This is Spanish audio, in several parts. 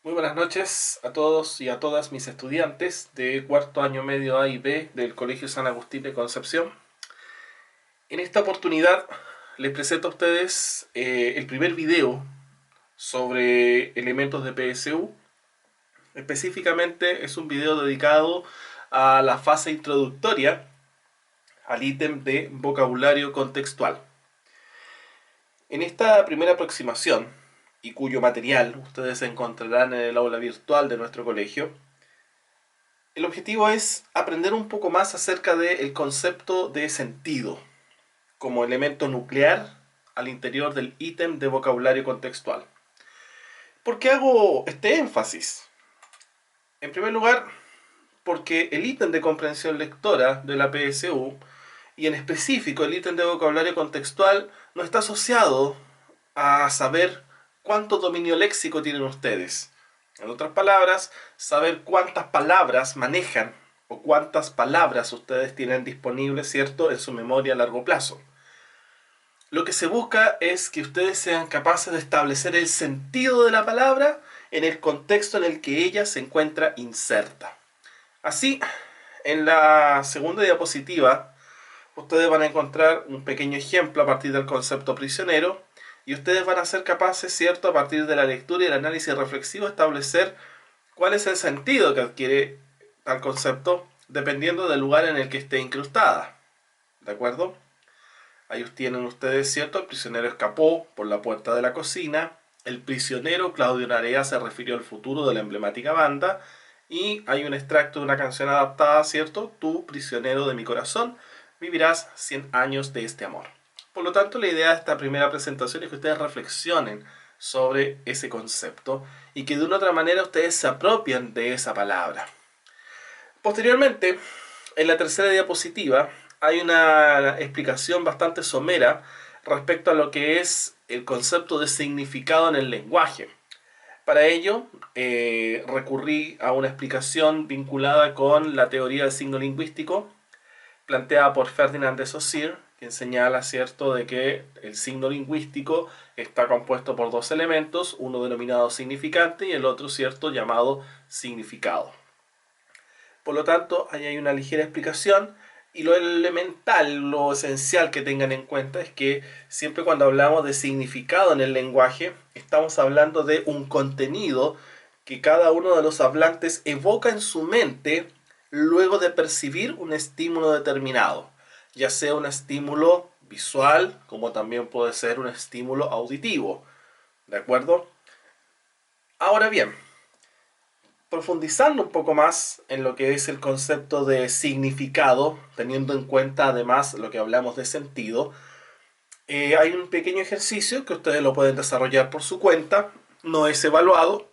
Muy buenas noches a todos y a todas mis estudiantes de cuarto año medio A y B del Colegio San Agustín de Concepción. En esta oportunidad les presento a ustedes el primer video sobre elementos de PSU. Específicamente es un video dedicado a la fase introductoria al ítem de vocabulario contextual. En esta primera aproximación, y cuyo material ustedes encontrarán en el aula virtual de nuestro colegio, el objetivo es aprender un poco más acerca del concepto de sentido como elemento nuclear al interior del ítem de vocabulario contextual. ¿Por qué hago este énfasis? En primer lugar, porque el ítem de comprensión lectora de la PSU, y en específico el ítem de vocabulario contextual, no está asociado a saber cuánto dominio léxico tienen ustedes. En otras palabras, saber cuántas palabras manejan o cuántas palabras ustedes tienen disponibles, ¿cierto?, en su memoria a largo plazo. Lo que se busca es que ustedes sean capaces de establecer el sentido de la palabra en el contexto en el que ella se encuentra inserta. Así, en la segunda diapositiva, ustedes van a encontrar un pequeño ejemplo a partir del concepto prisionero y ustedes van a ser capaces, ¿cierto?, a partir de la lectura y el análisis reflexivo, establecer cuál es el sentido que adquiere tal concepto dependiendo del lugar en el que esté incrustada. ¿De acuerdo? Ahí tienen ustedes, ¿cierto? El prisionero escapó por la puerta de la cocina. El prisionero Claudio Narea se refirió al futuro de la emblemática banda. Y hay un extracto de una canción adaptada, ¿cierto? Tú, prisionero de mi corazón, vivirás 100 años de este amor. Por lo tanto, la idea de esta primera presentación es que ustedes reflexionen sobre ese concepto y que de una u otra manera ustedes se apropian de esa palabra. Posteriormente, en la tercera diapositiva, hay una explicación bastante somera respecto a lo que es el concepto de significado en el lenguaje. Para ello, recurrí a una explicación vinculada con la teoría del signo lingüístico planteada por Ferdinand de Saussure, que señala, ¿cierto?, de que el signo lingüístico está compuesto por dos elementos, uno denominado significante y el otro, ¿cierto?, llamado significado. Por lo tanto, ahí hay una ligera explicación y lo elemental, lo esencial que tengan en cuenta es que siempre cuando hablamos de significado en el lenguaje, estamos hablando de un contenido que cada uno de los hablantes evoca en su mente luego de percibir un estímulo determinado, ya sea un estímulo visual como también puede ser un estímulo auditivo. ¿De acuerdo? Ahora bien, profundizando un poco más en lo que es el concepto de significado, teniendo en cuenta además lo que hablamos de sentido, hay un pequeño ejercicio que ustedes lo pueden desarrollar por su cuenta, no es evaluado,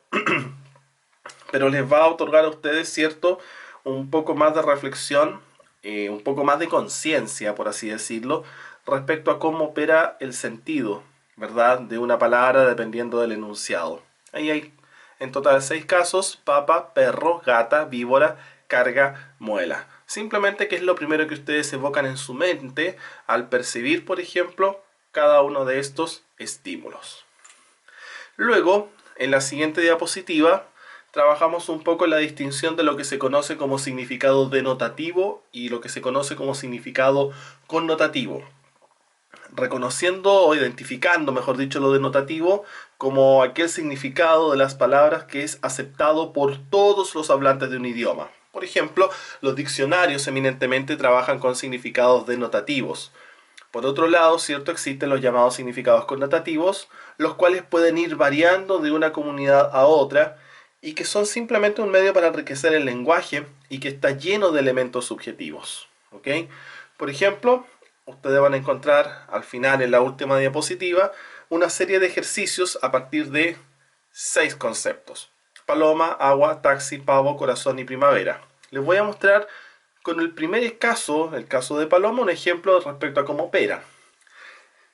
pero les va a otorgar a ustedes, ¿cierto?, un poco más de reflexión, un poco más de conciencia, por así decirlo, respecto a cómo opera el sentido, ¿verdad?, de una palabra dependiendo del enunciado. Ahí hay en total 6 casos: papa, perro, gata, víbora, carga, muela. Simplemente, ¿qué es lo primero que ustedes evocan en su mente al percibir, por ejemplo, cada uno de estos estímulos? Luego, en la siguiente diapositiva, trabajamos un poco en la distinción de lo que se conoce como significado denotativo y lo que se conoce como significado connotativo, reconociendo o identificando, mejor dicho, lo denotativo como aquel significado de las palabras que es aceptado por todos los hablantes de un idioma. Por ejemplo, los diccionarios eminentemente trabajan con significados denotativos. Por otro lado, ¿cierto?, existen los llamados significados connotativos, los cuales pueden ir variando de una comunidad a otra y que son simplemente un medio para enriquecer el lenguaje y que está lleno de elementos subjetivos. ¿Ok? Por ejemplo, ustedes van a encontrar al final, en la última diapositiva, una serie de ejercicios a partir de 6 conceptos: paloma, agua, taxi, pavo, corazón y primavera. Les voy a mostrar con el primer caso, el caso de paloma, un ejemplo respecto a cómo opera.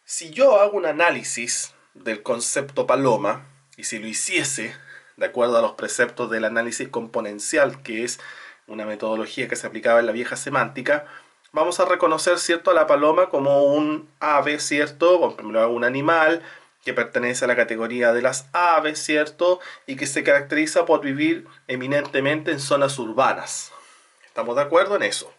Si yo hago un análisis del concepto paloma, y si lo hiciese de acuerdo a los preceptos del análisis componencial, que es una metodología que se aplicaba en la vieja semántica, vamos a reconocer, ¿cierto?, a la paloma como un ave, ¿cierto?, o primero un animal que pertenece a la categoría de las aves, ¿cierto? Y que se caracteriza por vivir eminentemente en zonas urbanas. ¿Estamos de acuerdo en eso?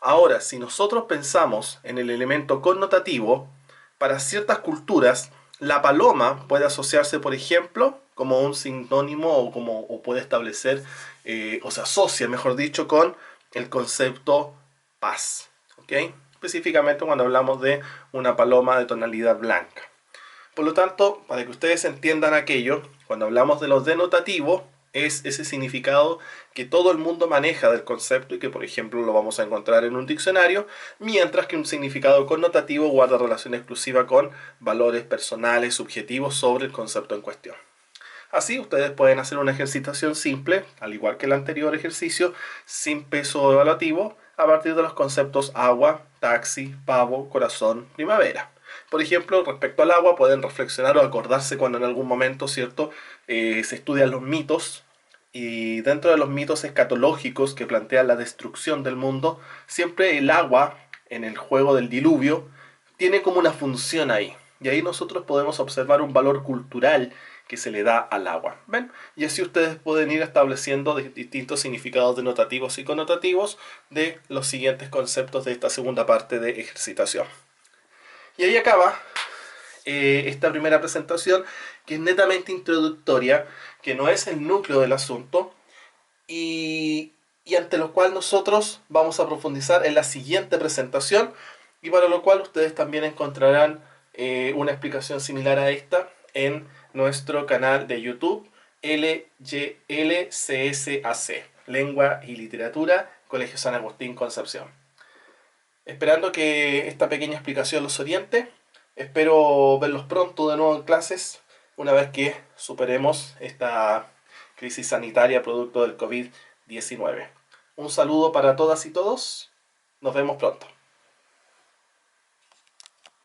Ahora, si nosotros pensamos en el elemento connotativo, para ciertas culturas, la paloma puede asociarse, por ejemplo, como un sinónimo o puede establecer, o se asocia, mejor dicho, con el concepto paz. ¿Ok? Específicamente cuando hablamos de una paloma de tonalidad blanca. Por lo tanto, para que ustedes entiendan aquello, cuando hablamos de los denotativos, es ese significado que todo el mundo maneja del concepto y que, por ejemplo, lo vamos a encontrar en un diccionario, mientras que un significado connotativo guarda relación exclusiva con valores personales, subjetivos sobre el concepto en cuestión. Así, ustedes pueden hacer una ejercitación simple, al igual que el anterior ejercicio, sin peso evaluativo, a partir de los conceptos agua, taxi, pavo, corazón, primavera. Por ejemplo, respecto al agua, pueden reflexionar o acordarse cuando en algún momento, ¿cierto?, se estudian los mitos, y dentro de los mitos escatológicos que plantean la destrucción del mundo, siempre el agua, en el juego del diluvio, tiene como una función ahí. Y ahí nosotros podemos observar un valor cultural que se le da al agua. ¿Ven? Y así ustedes pueden ir estableciendo distintos significados denotativos y connotativos de los siguientes conceptos de esta segunda parte de ejercitación. Y ahí acaba esta primera presentación, que es netamente introductoria, que no es el núcleo del asunto, y ante lo cual nosotros vamos a profundizar en la siguiente presentación, y para lo cual ustedes también encontrarán una explicación similar a esta en nuestro canal de YouTube, LYLCSAC, Lengua y Literatura, Colegio San Agustín, Concepción. Esperando que esta pequeña explicación los oriente, espero verlos pronto de nuevo en clases, una vez que superemos esta crisis sanitaria producto del COVID-19. Un saludo para todas y todos, nos vemos pronto.